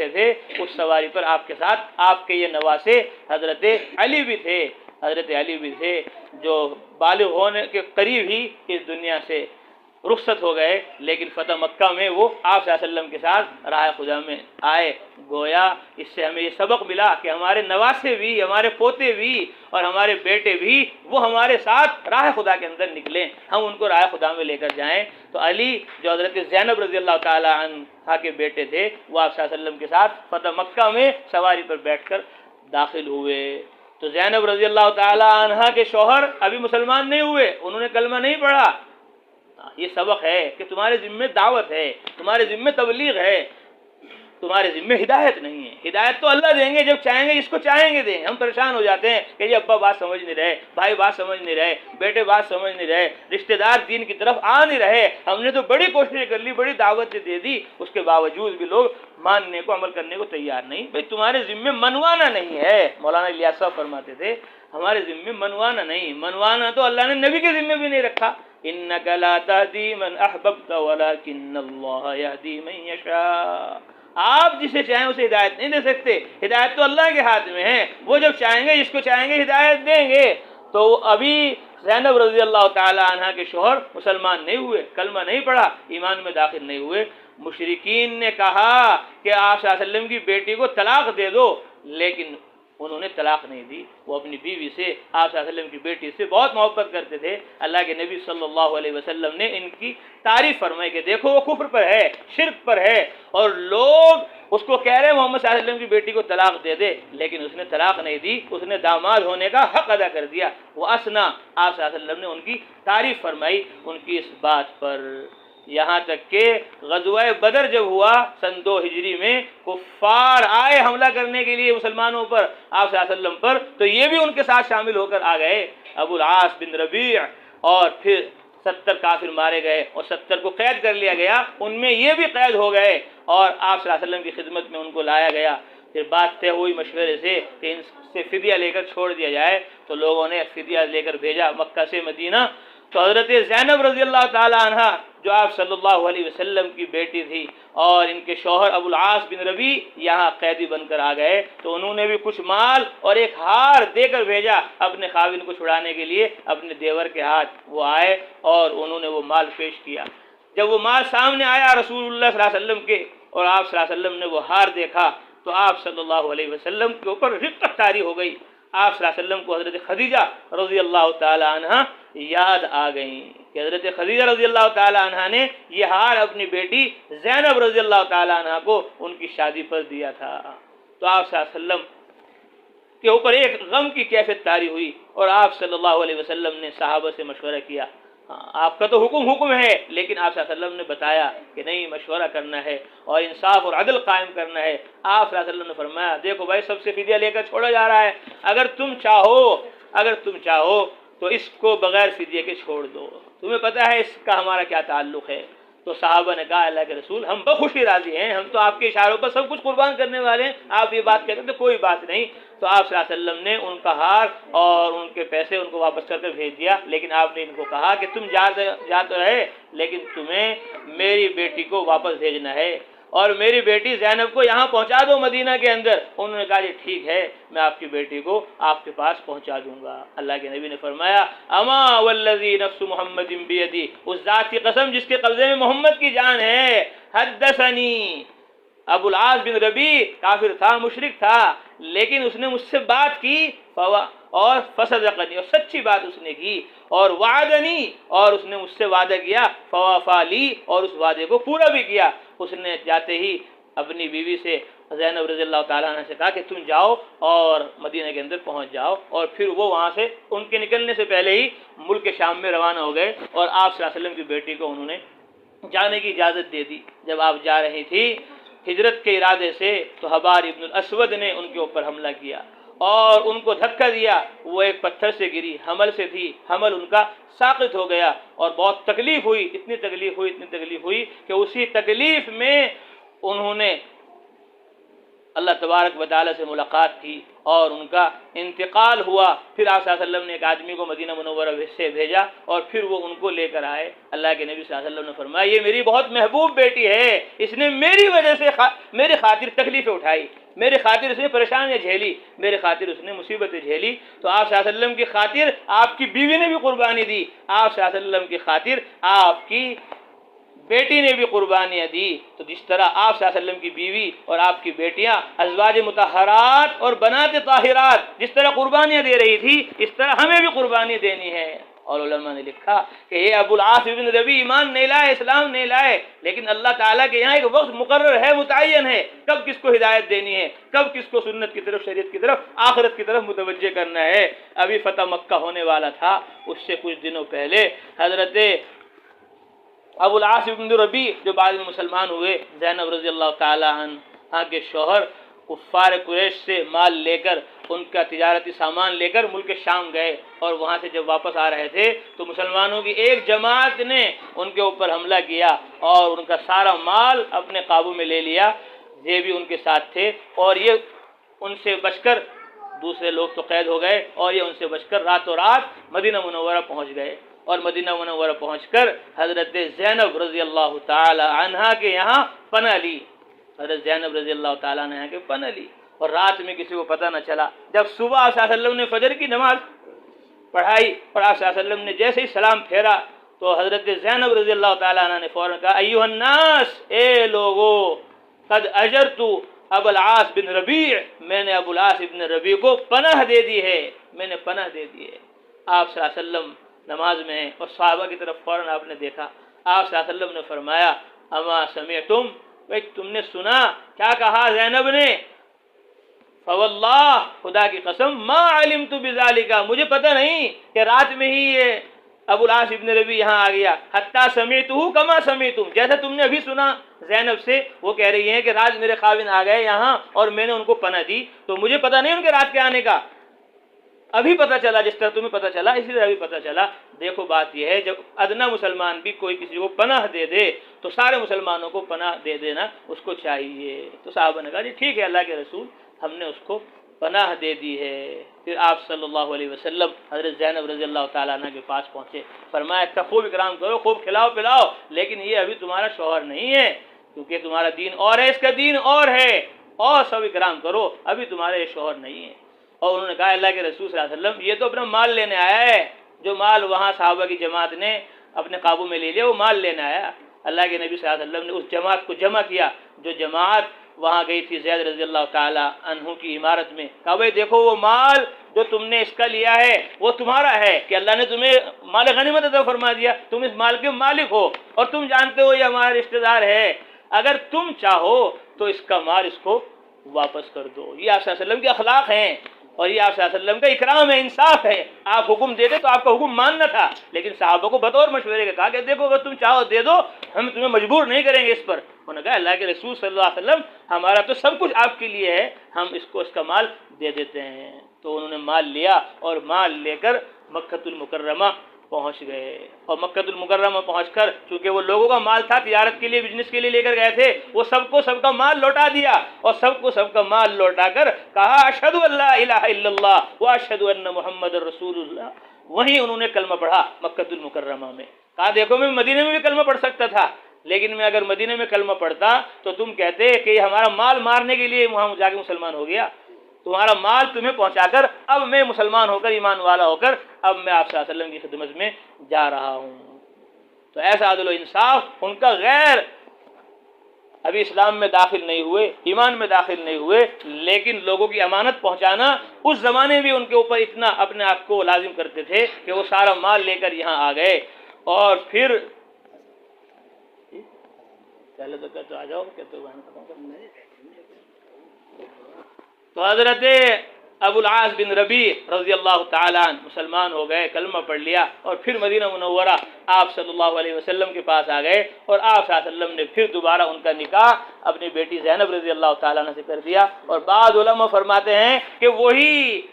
بیٹھے تھے اس سواری پر آپ کے ساتھ آپ کے یہ نواسے حضرت علی بھی تھے، حضرت علی بھی تھے جو بالغ ہونے کے قریب ہی اس دنیا سے رخصت ہو گئے، لیکن فتح مکہ میں وہ آپ صلی اللہ علیہ وسلم کے ساتھ راہ خدا میں آئے۔ گویا اس سے ہمیں یہ سبق ملا کہ ہمارے نواسے بھی، ہمارے پوتے بھی اور ہمارے بیٹے بھی وہ ہمارے ساتھ راہ خدا کے اندر نکلیں، ہم ان کو راہ خدا میں لے کر جائیں۔ تو علی جو حضرت زینب رضی اللہ تعالی عنہا کے بیٹے تھے، وہ آپ صلی اللہ علیہ وسلم کے ساتھ فتح مکہ میں سواری پر بیٹھ کر داخل ہوئے۔ تو زینب رضی اللہ تعالی عنہا کے شوہر ابھی مسلمان نہیں ہوئے، انہوں نے کلمہ نہیں پڑھا۔ یہ سبق ہے کہ تمہارے ذمہ دعوت ہے، تمہارے ذمہ تبلیغ ہے، تمہارے ذمہ ہدایت نہیں ہے۔ ہدایت تو اللہ دیں گے، جب چاہیں گے، جس کو چاہیں گے دیں۔ ہم پریشان ہو جاتے ہیں کہ یہ ابا بات سمجھ نہیں رہے، بھائی بات سمجھ نہیں رہے، بیٹے بات سمجھ نہیں رہے، رشتہ دار دین کی طرف آ نہیں رہے۔ ہم نے تو بڑی کوشش کر لی، بڑی دعوت دے دی، اس کے باوجود بھی لوگ ماننے کو، عمل کرنے کو تیار نہیں۔ بھئی تمہارے ذمہ منوانا نہیں ہے۔ مولانا الیاس صاحب فرماتے تھے ہمارے ذمہ منوانا نہیں، منوانا تو اللہ نے نبی کے ذمہ بھی نہیں رکھا۔ انک لا تہدی من احببت ولکن اللہ یہدی من یشاء۔ آپ جسے چاہیں اسے ہدایت نہیں دے سکتے، ہدایت تو اللہ کے ہاتھ میں ہے، وہ جب چاہیں گے، جس کو چاہیں گے ہدایت دیں گے۔ تو ابھی زینب رضی اللہ تعالی عنہ کے شوہر مسلمان نہیں ہوئے، کلمہ نہیں پڑھا، ایمان میں داخل نہیں ہوئے۔ مشرکین نے کہا کہ آپ صلی اللہ علیہ وسلم کی بیٹی کو طلاق دے دو، لیکن انہوں نے طلاق نہیں دی۔ وہ اپنی بیوی سے، آپ صلی اللہ علیہ وسلم کی بیٹی سے بہت محبت کرتے تھے۔ اللہ کے نبی صلی اللہ علیہ وسلم نے ان کی تعریف فرمائی کہ دیکھو وہ کفر پر ہے، شرک پر ہے، اور لوگ اس کو کہہ رہے ہیں محمد صلی اللہ علیہ وسلم کی بیٹی کو طلاق دے دے، لیکن اس نے طلاق نہیں دی، اس نے داماد ہونے کا حق ادا کر دیا۔ وہ اسنا، آپ صلی اللہ علیہ وسلم نے ان کی تعریف فرمائی ان کی اس بات پر۔ یہاں تک کہ غزوہ بدر جب ہوا سن 2 ہجری میں، کفار آئے حملہ کرنے کے لیے مسلمانوں پر، آپ صلی اللہ علیہ وسلم پر، تو یہ بھی ان کے ساتھ شامل ہو کر آ گئے۔ ابو العاص بن ربیع، اور پھر 70 کافر مارے گئے اور 70 کو قید کر لیا گیا، ان میں یہ بھی قید ہو گئے اور آپ صلی اللہ علیہ وسلم کی خدمت میں ان کو لایا گیا۔ پھر بات طے ہوئی مشورے سے کہ ان سے فدیہ لے کر چھوڑ دیا جائے، تو لوگوں نے فدیہ لے کر بھیجا مکہ سے مدینہ۔ تو حضرت زینب رضی اللہ تعالی عنہ جو آپ صلی اللہ علیہ وسلم کی بیٹی تھی، اور ان کے شوہر ابو العاص بن ربیع یہاں قیدی بن کر آ گئے، تو انہوں نے بھی کچھ مال اور ایک ہار دے کر بھیجا اپنے خاوند کو چھڑانے کے لیے۔ اپنے دیور کے ہاتھ وہ آئے اور انہوں نے وہ مال پیش کیا۔ جب وہ مال سامنے آیا رسول اللہ صلی اللہ علیہ وسلم کے، اور آپ صلی اللہ علیہ وسلم نے وہ ہار دیکھا، تو آپ صلی اللہ علیہ وسلم کے اوپر رقت طاری ہو گئی۔ آپ صلی اللہ علیہ وسلم کو حضرت خدیجہ رضی اللہ تعالی عنہ یاد آ گئیں کہ حضرت خدیجہ رضی اللہ تعالی عنہ نے یہ ہار اپنی بیٹی زینب رضی اللہ تعالی عنہ کو ان کی شادی پر دیا تھا۔ تو آپ صلی اللہ علیہ وسلم کے اوپر ایک غم کی کیفیت طاری ہوئی، اور آپ صلی اللہ علیہ وسلم نے صحابہ سے مشورہ کیا۔ آپ کا تو حکم ہے، لیکن آپ صلی اللہ علیہ وسلم نے بتایا کہ نہیں، مشورہ کرنا ہے اور انصاف اور عدل قائم کرنا ہے۔ آپ صلی اللہ علیہ وسلم نے فرمایا دیکھو بھائی، سب سے فدیہ لے کر چھوڑا جا رہا ہے، اگر تم چاہو تو اس کو بغیر فدیے کے چھوڑ دو، تمہیں پتہ ہے اس کا ہمارا کیا تعلق ہے۔ تو صحابہ نے کہا اللہ کے رسول، ہم بخوشی راضی ہیں، ہم تو آپ کے اشاروں پر سب کچھ قربان کرنے والے ہیں، آپ یہ بات کہتے ہیں تو کوئی بات نہیں۔ تو آپ صلی اللہ علیہ وسلم نے ان کا ہار اور ان کے پیسے ان کو واپس کر کے بھیج دیا، لیکن آپ نے ان کو کہا کہ تم جا تو رہے، لیکن تمہیں میری بیٹی کو واپس بھیجنا ہے، اور میری بیٹی زینب کو یہاں پہنچا دو مدینہ کے اندر۔ انہوں نے کہا جی ٹھیک ہے، میں آپ کی بیٹی کو آپ کے پاس پہنچا دوں گا۔ اللہ کے نبی نے فرمایا اما والذی نفس محمد بیدی، اس ذات کی قسم جس کے قبضے میں محمد کی جان ہے، حدثنی ابو العاص بن ربیع کافر تھا، مشرک تھا، لیکن اس نے مجھ سے بات کی اور فصدقنی، اور سچی بات اس نے کی، اور وعدنی، اور اس نے مجھ سے وعدہ کیا، فوافا لی، اور اس وعدے کو پورا بھی کیا۔ اس نے جاتے ہی اپنی بیوی سے زینب رضی اللہ تعالیٰ عنہ سے کہا کہ تم جاؤ اور مدینہ کے اندر پہنچ جاؤ، اور پھر وہ وہاں سے ان کے نکلنے سے پہلے ہی ملک شام میں روانہ ہو گئے، اور آپ صلی اللہ علیہ وسلم کی بیٹی کو انہوں نے جانے کی اجازت دے دی۔ جب آپ جا رہی تھی ہجرت کے ارادے سے، تو حبار ابن الاسود نے ان کے اوپر حملہ کیا اور ان کو دھکا دیا، وہ ایک پتھر سے گری، حمل سے تھی، حمل ان کا ساقط ہو گیا، اور بہت تکلیف ہوئی، اتنی تکلیف ہوئی کہ اسی تکلیف میں انہوں نے اللہ تبارک و تعالیٰ سے ملاقات کی اور ان کا انتقال ہوا، پھر آپ صلی اللہ علیہ وسلم نے ایک آدمی کو مدینہ منورہ سے بھیجا اور پھر وہ ان کو لے کر آئے۔ اللہ کے نبی صلی اللہ علیہ وسلم نے فرمایا یہ میری بہت محبوب بیٹی ہے، اس نے میری وجہ سے میری خاطر تکلیفیں اٹھائی، میری خاطر اس نے پریشانیاں جھیلی، میری خاطر اس نے مصیبتیں جھیلی، تو آپ صلی اللہ علیہ وسلم کی خاطر آپ کی بیوی نے بھی قربانی دی، آپ صلی اللہ علیہ وسلم کی خاطر آپ کی بیٹی نے بھی قربانیاں دی۔ تو جس طرح آپ صلی اللہ علیہ وسلم کی بیوی اور آپ کی بیٹیاں ازواج مطہرات اور بنات طاہرات جس طرح قربانیاں دے رہی تھی، اس طرح ہمیں بھی قربانی دینی ہے۔ اور علماء نے لکھا کہ یہ ابو العاص بن ربیع ایمان نہیں لائے، اسلام نہیں لائے، لیکن اللہ تعالیٰ کے یہاں ایک وقت مقرر ہے، متعین ہے، کب کس کو ہدایت دینی ہے، کب کس کو سنت کی طرف، شریعت کی طرف، آخرت کی طرف متوجہ کرنا ہے۔ ابھی فتح مکہ ہونے والا تھا، اس سے کچھ دنوں پہلے حضرت ابو العاص بن ربیع جو بعد میں مسلمان ہوئے، زینب رضی اللہ تعالی عنہا کے شوہر، کفار قریش سے مال لے کر، ان کا تجارتی سامان لے کر ملک شام گئے، اور وہاں سے جب واپس آ رہے تھے تو مسلمانوں کی ایک جماعت نے ان کے اوپر حملہ کیا اور ان کا سارا مال اپنے قابو میں لے لیا، یہ بھی ان کے ساتھ تھے، اور یہ ان سے بچ کر، دوسرے لوگ تو قید ہو گئے، اور یہ ان سے بچ کر راتوں رات مدینہ منورہ پہنچ گئے، اور مدینہ منورہ پہنچ کر حضرت زینب رضی اللہ تعالی عنہا کے یہاں پناہ لی، حضرت زینب رضی اللہ تعالیٰ عنہ کے پناہ لی، اور رات میں کسی کو پتہ نہ چلا۔ جب صبح آپ صلی اللہ علیہ وسلم نے فجر کی نماز پڑھائی اور آپ صلی اللہ علیہ وسلم نے جیسے ہی سلام پھیرا تو حضرت زینب رضی اللہ تعالیٰ عنہ نے فوراً کہا ایھا الناس، اے لوگو، قد اجرت ابو العاص بن ربیع، میں نے ابو العاص بن ربیع کو پناہ دے دی ہے، میں نے پناہ دے دی ہے۔ آپ صلی اللہ علیہ وسلم نماز میں ہیں اور صحابہ کی طرف فوراً آپ نے دیکھا، آپ صلی اللہ علیہ وسلم نے فرمایا اما سمعتم، بھئی تم نے سنا کیا کہا زینب نے؟ فواللہ، خدا کی قسم، ما علمت بذالک، مجھے پتہ نہیں کہ رات میں ہی یہ ابو العاص ابن ربیع یہاں آ گیا، حتی سمعتہ کما سمعتم، جیسا تم نے ابھی سنا زینب سے، وہ کہہ رہی ہیں کہ رات میرے خاوند آ گئے یہاں اور میں نے ان کو پناہ دی، تو مجھے پتہ نہیں ان کے رات کے آنے کا، ابھی پتہ چلا جس طرح تمہیں پتہ چلا اسی طرح ابھی پتہ چلا۔ دیکھو بات یہ ہے، جب ادنا مسلمان بھی کوئی کسی کو پناہ دے دے تو سارے مسلمانوں کو پناہ دے دینا اس کو چاہیے۔ تو صحابہ نے کہا جی ٹھیک ہے اللہ کے رسول، ہم نے اس کو پناہ دے دی ہے۔ پھر آپ صلی اللہ علیہ وسلم حضرت زینب رضی اللہ تعالیٰ عنہ کے پاس پہنچے، فرمایا اچھا خوب اکرام کرو، خوب کھلاؤ پلاؤ، لیکن یہ ابھی تمہارا شوہر نہیں ہے، کیونکہ تمہارا دین اور ہے، اس کا دین اور ہے، اور سب اکرام کرو، ابھی تمہارا یہ شوہر نہیں ہے۔ اور انہوں نے کہا اللہ کے رسول صلی اللہ علیہ وسلم یہ تو اپنا مال لینے آیا ہے، جو مال وہاں صحابہ کی جماعت نے اپنے قابو میں لے لیا وہ مال لینے آیا۔ اللہ کے نبی صلی اللہ علیہ وسلم نے اس جماعت کو جمع کیا جو جماعت وہاں گئی تھی زید رضی اللہ تعالی عنہ کی عمارت میں، کہا بھائی دیکھو وہ مال جو تم نے اس کا لیا ہے وہ تمہارا ہے، کہ اللہ نے تمہیں مال غنیمت عطا فرما دیا، تم اس مال کے مالک ہو، اور تم جانتے ہو یہ ہمارا رشتہ دار ہے، اگر تم چاہو تو اس کا مال اس کو واپس کر دو۔ یہ آپ صلی اللہ علیہ وسلم کے اخلاق ہیں، اور یہ آپ صلی اللہ علیہ وسلم کا اکرام ہے، انصاف ہے۔ آپ حکم دیتے تو آپ کا حکم ماننا تھا، لیکن صحابہ کو بطور مشورے کے کہا کہ دیکھو اگر تم چاہو دے دو، ہم تمہیں مجبور نہیں کریں گے اس پر۔ انہوں نے کہا اللہ کے رسول صلی اللہ علیہ وسلم ہمارا تو سب کچھ آپ کے لیے ہے، ہم اس کو اس کا مال دے دیتے ہیں۔ تو انہوں نے مال لیا اور مال لے کر مکۃ المکرمہ پہنچ گئے، اور مکۃ المکرمہ پہنچ کر چونکہ وہ لوگوں کا مال تھا، تجارت کے لیے، بزنس کے لیے لے کر گئے تھے، وہ سب کو سب کا مال لوٹا دیا، اور سب کو سب کا مال لوٹا کر کہا اشہد ان لا الہ الا اللہ واشہد ان محمد رسول اللہ۔ وہیں انہوں نے کلمہ پڑھا مکۃ المکرمہ میں۔ کہا دیکھو میں مدینے میں بھی کلمہ پڑھ سکتا تھا، لیکن میں اگر مدینے میں کلمہ پڑھتا تو تم کہتے کہ یہ ہمارا مال مارنے کے لیے وہاں جا کے مسلمان ہو گیا، تمہارا مال تمہیں پہنچا کر اب میں مسلمان ہو کر، ایمان والا ہو کر، اب میں آپ صلی اللہ علیہ وسلم کی خدمت میں جا رہا ہوں۔ تو ایسا عدل و انصاف ان کا، غیر ابھی اسلام میں داخل نہیں ہوئے، ایمان میں داخل نہیں ہوئے، لیکن لوگوں کی امانت پہنچانا اس زمانے بھی ان کے اوپر اتنا اپنے آپ کو لازم کرتے تھے کہ وہ سارا مال لے کر یہاں آ گئے۔ اور پھر پہلے تو کہتے آ جاؤ، کہتے تو حضرت ابو العاص بن ربیع رضی اللہ تعالیٰ عنہ مسلمان ہو گئے، کلمہ پڑھ لیا، اور پھر مدینہ منورہ آپ صلی اللہ علیہ وسلم کے پاس آ گئے، اور آپ صلی اللہ علیہ وسلم نے پھر دوبارہ ان کا نکاح اپنی بیٹی زینب رضی اللہ تعالیٰ عنہ سے کر دیا۔ اور بعض علماء فرماتے ہیں کہ وہی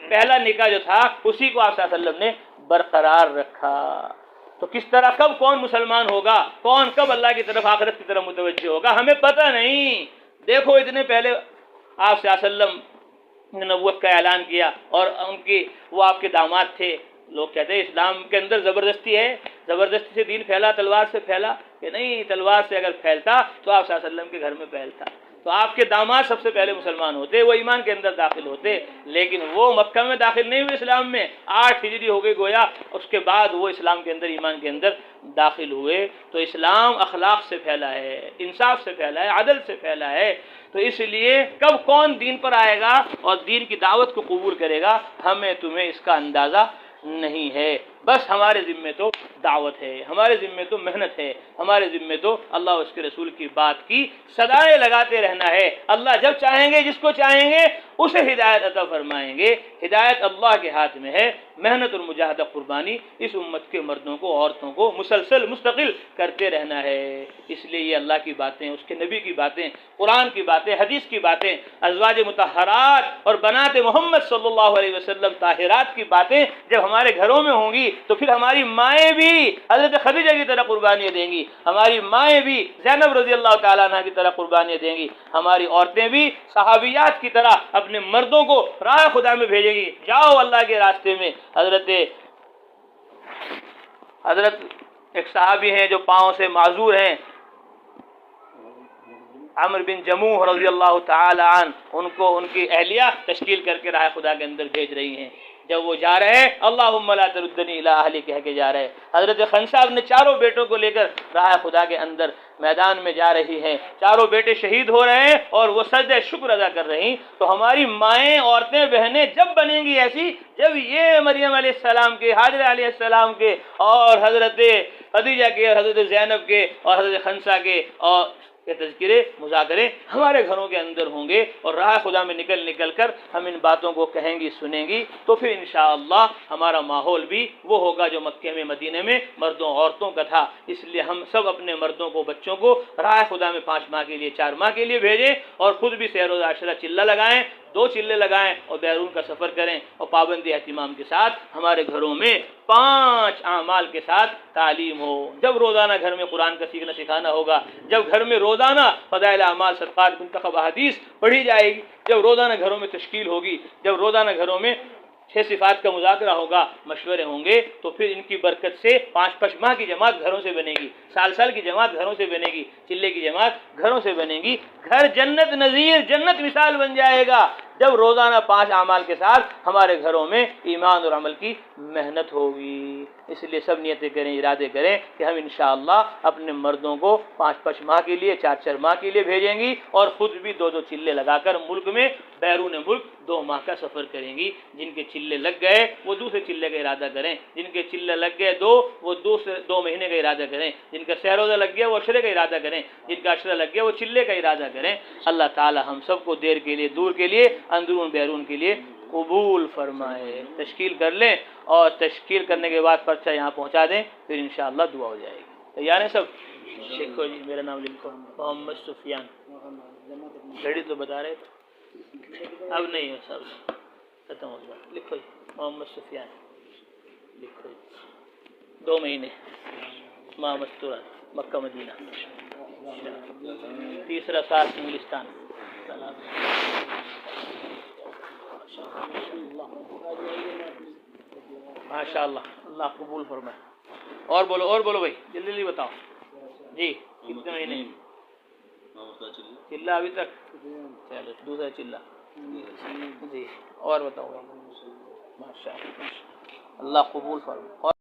پہلا نکاح جو تھا اسی کو آپ صلی اللہ علیہ وسلم نے برقرار رکھا۔ تو کس طرح کب کون مسلمان ہوگا، کون کب اللہ کی طرف، آخرت کی طرف متوجہ ہوگا، ہمیں پتہ نہیں۔ دیکھو اتنے پہلے آپ صلی اللہ علیہ وسلم نے نبوت کا اعلان کیا اور وہ آپ کے داماد تھے. لوگ کہتے ہیں اسلام کے اندر زبردستی ہے، زبردستی سے دین پھیلا، تلوار سے پھیلا، کہ نہیں، تلوار سے اگر پھیلتا تو آپ صلی اللہ علیہ وسلم کے گھر میں پھیلتا. تو آپ کے داماد سب سے پہلے مسلمان ہوتے، وہ ایمان کے اندر داخل ہوتے، لیکن وہ مکہ میں داخل نہیں ہوئے اسلام میں. 8 ہجری ہو گئی گویا، اس کے بعد وہ اسلام کے اندر، ایمان کے اندر داخل ہوئے. تو اسلام اخلاق سے پھیلا ہے، انصاف سے پھیلا ہے، عدل سے پھیلا ہے. تو اس لیے کب کون دین پر آئے گا اور دین کی دعوت کو قبول کرے گا، ہمیں تمہیں اس کا اندازہ نہیں ہے. بس ہمارے ذمے تو دعوت ہے، ہمارے ذمے تو محنت ہے، ہمارے ذمے تو اللہ اور اس کے رسول کی بات کی صدائیں لگاتے رہنا ہے. اللہ جب چاہیں گے، جس کو چاہیں گے اسے ہدایت عطا فرمائیں گے. ہدایت اللہ کے ہاتھ میں ہے. محنت اور مجاہدہ، قربانی اس امت کے مردوں کو، عورتوں کو مسلسل مستقل کرتے رہنا ہے. اس لیے یہ اللہ کی باتیں، اس کے نبی کی باتیں، قرآن کی باتیں، حدیث کی باتیں، ازواج مطہرات اور بنات محمد صلی اللہ علیہ وسلم طاہرات کی باتیں جب ہمارے گھروں میں ہوں گی تو پھر ہماری مائیں بھی حضرت خدیجہ کی طرح قربانیاں دیں گی، ہماری مائیں بھی زینب رضی اللہ تعالیٰ عنہ کی طرح قربانیاں دیں گی، ہماری عورتیں بھی صحابیات کی طرح اپنے مردوں کو راہ خدا میں بھیجیں گی. جاؤ اللہ کے راستے میں. حضرت ایک صحابی ہیں جو پاؤں سے معذور ہیں، عمرو بن جموح رضی اللہ تعالی عنہ، ان کو ان کی اہلیہ تشکیل کر کے راہ خدا کے اندر بھیج رہی ہیں. جب وہ جا رہے ہیں اللہم لا تردنی الی اہلی کہہ کے جا رہے ہیں. حضرت خنسہ اپنے چاروں بیٹوں کو لے کر راہ خدا کے اندر میدان میں جا رہی ہیں. چاروں بیٹے شہید ہو رہے ہیں اور وہ سجدہ شکر ادا کر رہی. تو ہماری مائیں، عورتیں، بہنیں جب بنیں گی ایسی، جب یہ مریم علیہ السلام کے، حاجرہ علیہ السلام کے اور حضرت خدیجہ کے اور حضرت زینب کے اور حضرت خنسہ کے اور کے تذکرے، مذاکرے ہمارے گھروں کے اندر ہوں گے اور راہ خدا میں نکل کر ہم ان باتوں کو کہیں گی، سنیں گی، تو پھر انشاءاللہ ہمارا ماحول بھی وہ ہوگا جو مکے میں، مدینے میں مردوں عورتوں کا تھا. اس لیے ہم سب اپنے مردوں کو، بچوں کو راہ خدا میں 5 ماہ کے لیے، 4 ماہ کے لیے بھیجیں اور خود بھی سیر و عاشرہ چلہ لگائیں، 2 چلے لگائیں اور بیرون کا سفر کریں اور پابندی اہتمام کے ساتھ ہمارے گھروں میں 5 اعمال کے ساتھ تعلیم ہو. جب روزانہ گھر میں قرآن کا سیکھنا سکھانا ہوگا، جب گھر میں روزانہ فضائل اعمال، صدقات، منتخب احادیث پڑھی جائے گی، جب روزانہ گھروں میں تشکیل ہوگی، جب روزانہ گھروں میں 6 صفات کا مذاکرہ ہوگا، مشورے ہوں گے، تو پھر ان کی برکت سے 5 ماہ کی جماعت گھروں سے بنے گی، سال کی جماعت گھروں سے بنے گی، چلے کی جماعت گھروں سے بنے گی. گھر جنت نظیر، جنت مثال بن جائے گا جب روزانہ 5 اعمال کے ساتھ ہمارے گھروں میں ایمان اور عمل کی محنت ہوگی. اس لیے سب نیتیں کریں، ارادے کریں کہ ہم انشاءاللہ اپنے مردوں کو 5 ماہ کے لیے، 4 ماہ کے لیے بھیجیں گی اور خود بھی 2 چلے لگا کر ملک میں، بیرون ملک 2 ماہ کا سفر کریں گی. جن کے چلے لگ گئے وہ دوسرے چلے کا ارادہ کریں، جن کے چلے لگ گئے 2 وہ 2 مہینے کا ارادہ کریں، جن کا سہروزہ لگ گیا وہ عشرے کا ارادہ کریں، جن کا عشرہ لگ گیا وہ چلے کا ارادہ کریں. اللہ تعالی ہم سب کو دیر کے لیے، دور کے لیے، اندرون بیرون کے لیے قبول فرمائے. تشکیل کر لیں اور تشکیل کرنے کے بعد پرچہ یہاں پہنچا دیں، پھر انشاءاللہ دعا ہو جائے گی. تیار ہیں سب؟ لکھو جی، میرا نام لکھو، محمد سفیان. گھڑی تو بتا رہے تھے، اب نہیں ہے، سب ختم ہو گیا. لکھو جی، محمد سفیان لکھو جی. 2 مہینے، ماہ مستورہ، مکہ مدینہ. تیسرا سال انگلستان. ماشاء اللہ، اللہ قبول فرمائے. اور بولو بھائی، جلدی بتاؤ جی. کتنے مہینے؟ چلہ ابھی تک. چلو دوسرا چلہ جی. اور بتاؤ. ماشاء اللہ، اللہ قبول فرمائے.